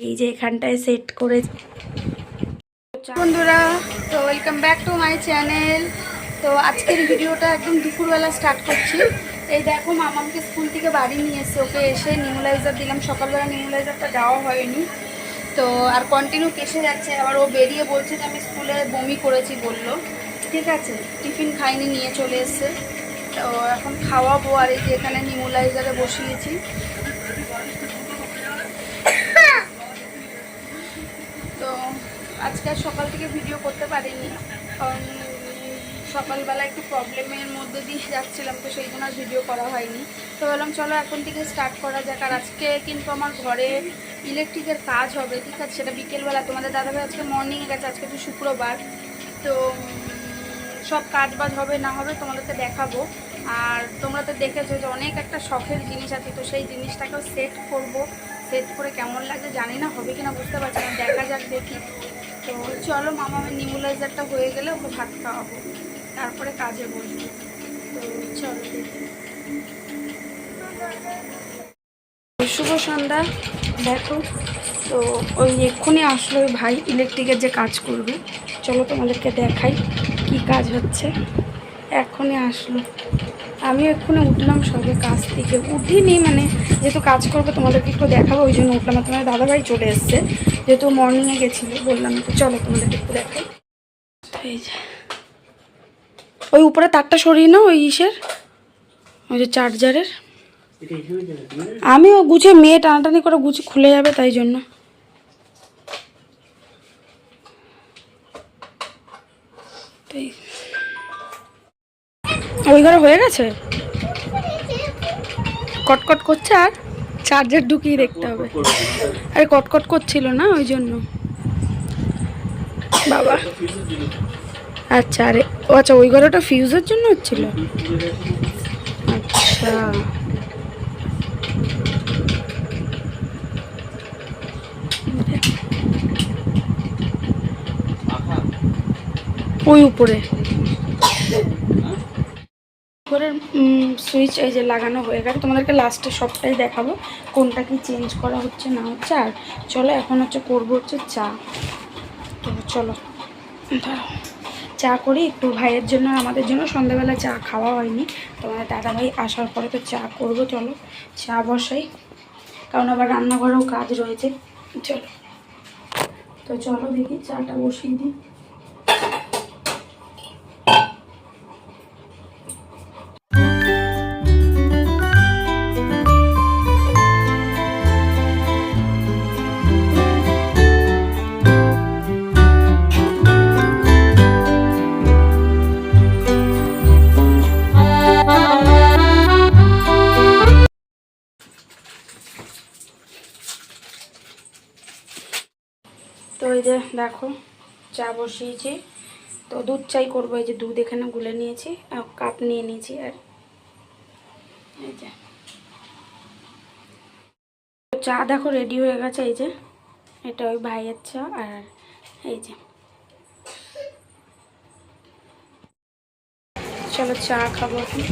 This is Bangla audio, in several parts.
এই যে এখানটায় সেট করে। বন্ধুরা, তো welcome back to my channel. তো আজকের ভিডিওটা একদম দুপুরবেলা স্টার্ট করছি। এই দেখো, মামাকে স্কুল থেকে বাড়ি নিয়ে এসে ওকে এসে নিউলাইজার দিলাম। সকালবেলা নিউলাইজারটা দেওয়া হয়নি, তো আর কন্টিনিউ কেসে যাচ্ছে। আবার ও বেরিয়ে বলছে যে আমি স্কুলে বমি করেছি বললো। ঠিক আছে, টিফিন খাইনি, নিয়ে চলে এসছে। তো এখন খাওয়াবো। আর এই যে এখানে নিউলাইজারে বসিয়েছি। তো আজকে আর সকাল থেকে ভিডিও করতে পারিনি, কারণ সকালবেলা একটু প্রবলেমের মধ্যে দিয়ে যাচ্ছিলাম, তো সেই জন্য আর ভিডিও করা হয়নি। তো বললাম চলো এখন থেকে স্টার্ট করা যাক। আর আজকে কিন্তু আমার ঘরে ইলেকট্রিকের কাজ হবে, ঠিক আছে? সেটা বিকেলবেলা। তোমাদের দাদাভাই আজকে মর্নিংয়ে গেছে, আজকে তো শুক্রবার। তো সব কাজ বাজ হবে না হবে তোমাদেরকে দেখাবো। আর তোমরা তো দেখেছো যে অনেক একটা শখের জিনিস আছে, তো সেই জিনিসটাকেও সেট করব। সেট করে কেমন লাগে জানি না, হবে কিনা বুঝতে পারছি না, দেখা যাক, দেখি। তো চলো, মামামের নিউলাইজারটা হয়ে গেলে ওকে ভাত খাওয়াবো, তারপরে কাজে বসবো। তো চলো দেখি। শুভ সন্ধ্যা। দেখো, তো ওই এক্ষুনি আসলো ওই ভাই ইলেকট্রিকের যে কাজ করবে। চলো তোমাদেরকে দেখাই কি কাজ হচ্ছে। এক্ষুনি আসলো, আমিও এক্ষুনি উঠলাম সবে কাজ থেকে। উঠিনি, মানে যেহেতু কাজ করবো তোমাদেরকে একটু দেখাবো, ওই জন্য উঠলাম। আর তোমার দাদাভাই চলে এসছে, যেহেতু মর্নিংয়ে গেছিলো, বললাম তো চলো তোমাদেরকে একটু দেখাই। এই যে ওই উপরে তারটা সরিয়ে নাও, ওই ইসের, ওই যে চার্জারের। আমিও গুছিয়ে, মেয়ে টানাটানি করে গুছিয়ে খুলে যাবে, তাই জন্য। ওই ঘরে হয়ে গেছে, কটকট করছে, আর চার্জার ঢুকিয়ে দেখতে হবে। আরে কটকট করছিল না, ওই জন্য। বাবা, আচ্ছা। আরে ও আচ্ছা, ওই ঘরটা ফিউজের জন্য হচ্ছিল। আচ্ছা, ওই উপরে ঘরের সুইচ এই যে লাগানো হয়ে গেছে। তোমাদেরকে লাস্টে সবটাই দেখাবো কোনটা কি চেঞ্জ করা হচ্ছে না হচ্ছে। আর চলো এখন হচ্ছে করবো হচ্ছে চা। তো চলো চা করি একটু, ভাইয়ের জন্য আমাদের জন্য। সন্ধ্যাবেলা চা খাওয়া হয়নি, তোমাদের দাদাভাই আসার পরে তো চা করবো। চলো চা বসাই, কারণ আবার রান্নাঘরেও কাজ রয়েছে। চলো, তো চলো দেখি চাটা বসিয়ে দিই। তো এই যে দেখো, চা বসিয়েছি। তো দুধ চাই করবো। এই যে দুধ এখানে গুলে নিয়েছি, কাপ নিয়ে নিয়েছি। আর এই যে চা দেখো রেডি হয়ে গেছে। এই যে এটা ওই ভাইয়ের চা। আর এই যে চলো চা খাবো এখন।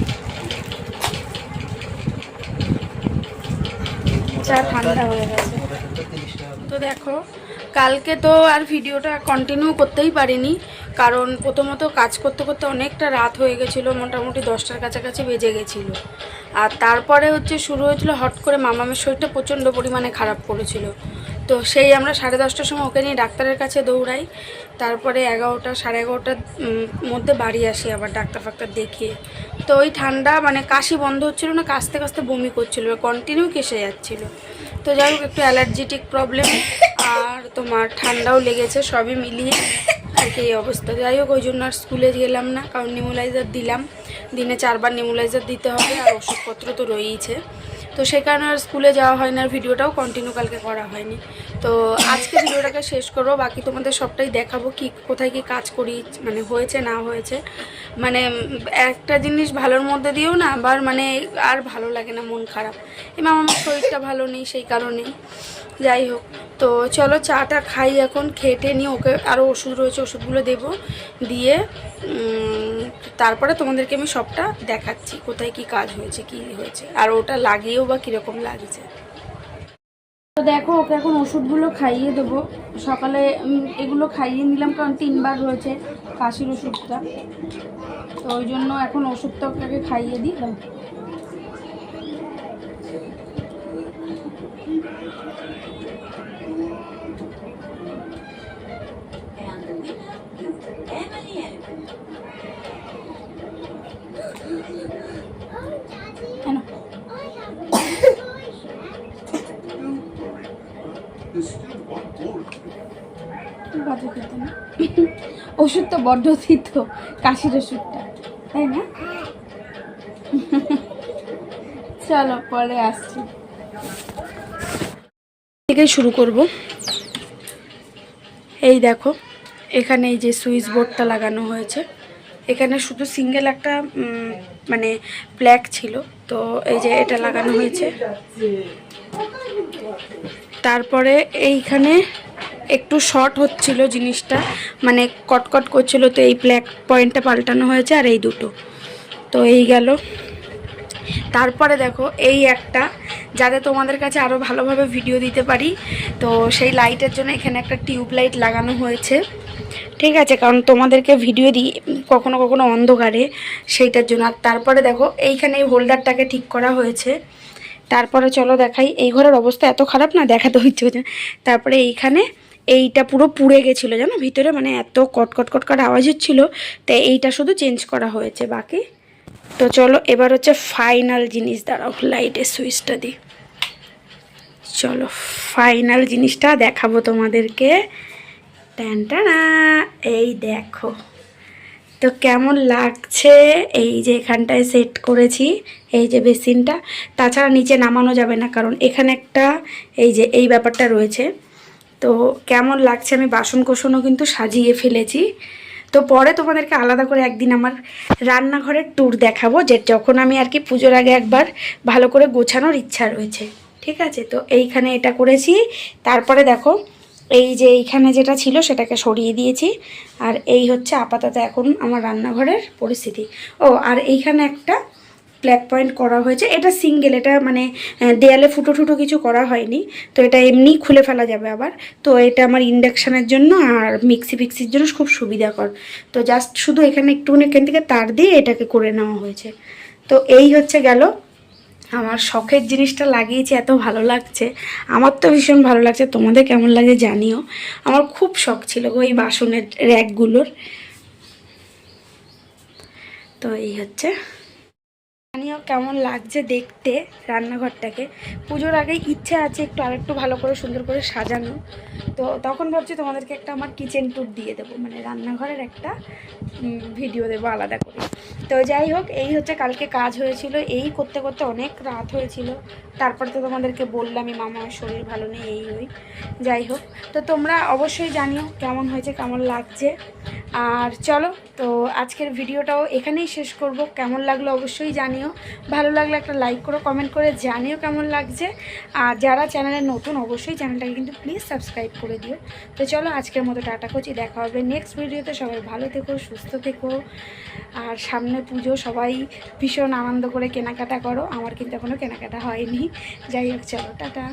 চা ঠান্ডা হয়ে গেছে। তো দেখো, কালকে তো আর ভিডিওটা কন্টিনিউ করতেই পারিনি, কারণ প্রথমত কাজ করতে করতে অনেকটা রাত হয়ে গেছিলো, মোটামুটি 10টার কাছাকাছি বেজে গেছিলো। আর তারপরে হচ্ছে শুরু হয়েছিল হট করে, মামামের শরীরটা প্রচণ্ড পরিমাণে খারাপ করেছিল। তো সেই আমরা 10:30টার সময় ওকে নিয়ে ডাক্তারের কাছে দৌড়াই। তারপরে 11টা 11:30টার মধ্যে বাড়ি আসি আবার ডাক্তার ফাক্তার দেখিয়ে। তো ওই ঠান্ডা, মানে কাশি বন্ধ হচ্ছিলো না, কাশতে কাশতে বমি করছিলো, কন্টিনিউ কেসে যাচ্ছিলো। তো যাই হোক, একটু অ্যালার্জিটিক প্রবলেম আর তোমার ঠান্ডাও লেগেছে, সবই মিলিয়ে আর কি এই অবস্থা। যাই হোক, ওই জন্য আর স্কুলে গেলাম না, কারণ নিউলাইজার দিলাম, দিনে 4বার নিউলাইজার দিতে হবে, আর ওষুধপত্র তো রয়েইছে। তো সেই কারণে আর স্কুলে যাওয়া হয় না, আর ভিডিওটাও কন্টিনিউ কালকে করা হয়নি। তো আজকে ভিডিওটাকে শেষ করবো, বাকি তোমাদের সবটাই দেখাবো কি কোথায় কি কাজ করি, মানে হয়েছে না হয়েছে। মানে একটা জিনিস ভালোর মধ্যে দিয়েও না আবার মানে আর ভালো লাগে না, মন খারাপ। এবং আমার শরীরটা ভালো নেই, সেই কারণেই। যাই হোক, তো চলো চাটা খাই এখন, খেটে নিয়ে ওকে আরও ওষুধ রয়েছে, ওষুধগুলো দেবো, দিয়ে তারপরে তোমাদেরকে আমি সবটা দেখাচ্ছি কোথায় কি কাজ হয়েছে, কি হয়েছে, আর ওটা লাগিয়েও বা কীরকম লাগছে। তো দেখো ওকে এখন ওষুধগুলো খাইয়ে দেবো। সকালে এগুলো খাইয়ে নিলাম কারণ 3বার রয়েছে কাশির ওষুধটা, তো ওই জন্য এখন ওষুধটা ওকে খাইয়ে দিই। ওষুধ তো বড্ড তিত, কাশির ওষুধটা, তাই না? চলো পরে আসছি, থেকেই শুরু করব। এই দেখো এখানে এই যে সুইচ বোর্ডটা লাগানো হয়েছে, এখানে শুধু সিঙ্গেল একটা মানে প্লাগ ছিল, তো এই যে এটা লাগানো হয়েছে। তারপরে এইখানে একটু শর্ট হচ্ছিল জিনিসটা, মানে কটকট করছিল, তো এই প্লাগ পয়েন্টটা পাল্টানো হয়েছে আর এই দুটো, তো এই গেল। তারপরে দেখো এই একটা, যাতে তোমাদের কাছে আরও ভালোভাবে ভিডিও দিতে পারি, তো সেই লাইটের জন্য এখানে একটা টিউব লাইট লাগানো হয়েছে, ঠিক আছে, কারণ তোমাদেরকে ভিডিও দিই কখনো কখনো অন্ধকারে, সেইটার জন্য। আর তারপরে দেখো এইখানে এই হোল্ডারটাকে ঠিক করা হয়েছে। তারপরে চলো দেখাই, এই ঘরের অবস্থা এত খারাপ না, দেখাতে হচ্ছে। তারপরে এইখানে এইটা পুরো পুড়ে গেছিলো জানো ভিতরে, মানে এত কটকট কটকট আওয়াজ হচ্ছিলো, তাই এইটা শুধু চেঞ্জ করা হয়েছে বাকি। তো চলো এবার হচ্ছে ফাইনাল জিনিস, দাঁড়াও লাইটের সুইচটা দিই। চলো ফাইনাল জিনিসটা দেখাবো তোমাদেরকে। টানটানা, এই দেখো তো কেমন লাগছে। এই যে এখানটায় সেট করেছি, এই যে বেসিনটা, তাছাড়া নিচে নামানো যাবে না কারণ এখানে একটা এই যে এই ব্যাপারটা রয়েছে। তো কেমন লাগছে, আমি বাসন কোসনও কিন্তু সাজিয়ে ফেলেছি। তো পরে তোমাদেরকে আলাদা করে একদিন আমার রান্নাঘরের ট্যুর দেখাবো, যে যখন আমি আর কি পুজোর আগে একবার ভালো করে গোছানোর ইচ্ছা রয়েছে, ঠিক আছে। তো এইখানে এটা করেছি। তারপরে দেখো এই যে এইখানে যেটা ছিল সেটাকে সরিয়ে দিয়েছি, আর এই হচ্ছে আপাতত এখন আমার রান্নাঘরের পরিস্থিতি। ও আর এইখানে একটা প্লাগ পয়েন্ট করা হয়েছে, এটা সিঙ্গেল, এটা মানে দেয়ালে ফুটো টুটো কিছু করা হয়নি, তো এটা এমনি খুলে ফেলা যাবে আবার। তো এটা আমার ইন্ডাকশানের জন্য আর মিক্সি ফিক্সির জন্য খুব সুবিধাকর। তো জাস্ট শুধু এখানে একটুখানি এখান থেকে তার দিয়ে এটাকে করে নেওয়া হয়েছে। তো এই হচ্ছে গেল আমার শখের জিনিসটা লাগিয়েছি, এত ভালো লাগছে, আমার তো ভীষণ ভালো লাগছে, তোমাদের কেমন লাগে জানিও। আমার খুব শখ ছিল ওই বাসনের র্যাকগুলোর। তো এই হচ্ছে, জানিও কেমন লাগছে দেখতে রান্নাঘরটাকে। পুজোর আগে ইচ্ছে আছে একটু আরেকটু ভালো করে সুন্দর করে সাজানো, তো তখন ভাবছি তোমাদেরকে একটা আমার কিচেন ট্যুর দিয়ে দেবো, মানে রান্নাঘরের একটা ভিডিও দেবো আলাদা করে। তো যাই হোক, এই হচ্ছে কালকে কাজ হয়েছিল, এই করতে করতে অনেক রাত হয়েছিল। তারপর তো তোমাদেরকে বললামই মামার শরীর ভালো নেই, এই ওই, যাই হোক। তো তোমরা অবশ্যই জানিও কেমন হয়েছে, কেমন লাগছে। আর চলো তো আজকের ভিডিওটাও এখানেই শেষ করব। কেমন লাগলো অবশ্যই জানিও, ভালো লাগলে একটা লাইক করো, কমেন্ট করে জানিও কেমন লাগছে। আর যারা চ্যানেলে নতুন অবশ্যই চ্যানেলটাকে কিন্তু প্লিজ সাবস্ক্রাইব করে দিও। তো চলো আজকের মতো টাটা করছি, দেখা হবে নেক্সট ভিডিওতে। সবাই ভালো থেকো, সুস্থ থেকো, আর সামনে পুজো, সবাই ভীষণ আনন্দ করে কেনাকাটা করো। আমার কিন্তু এখনও কেনাকাটা হয়নি। যাই হোক চলো টাটা।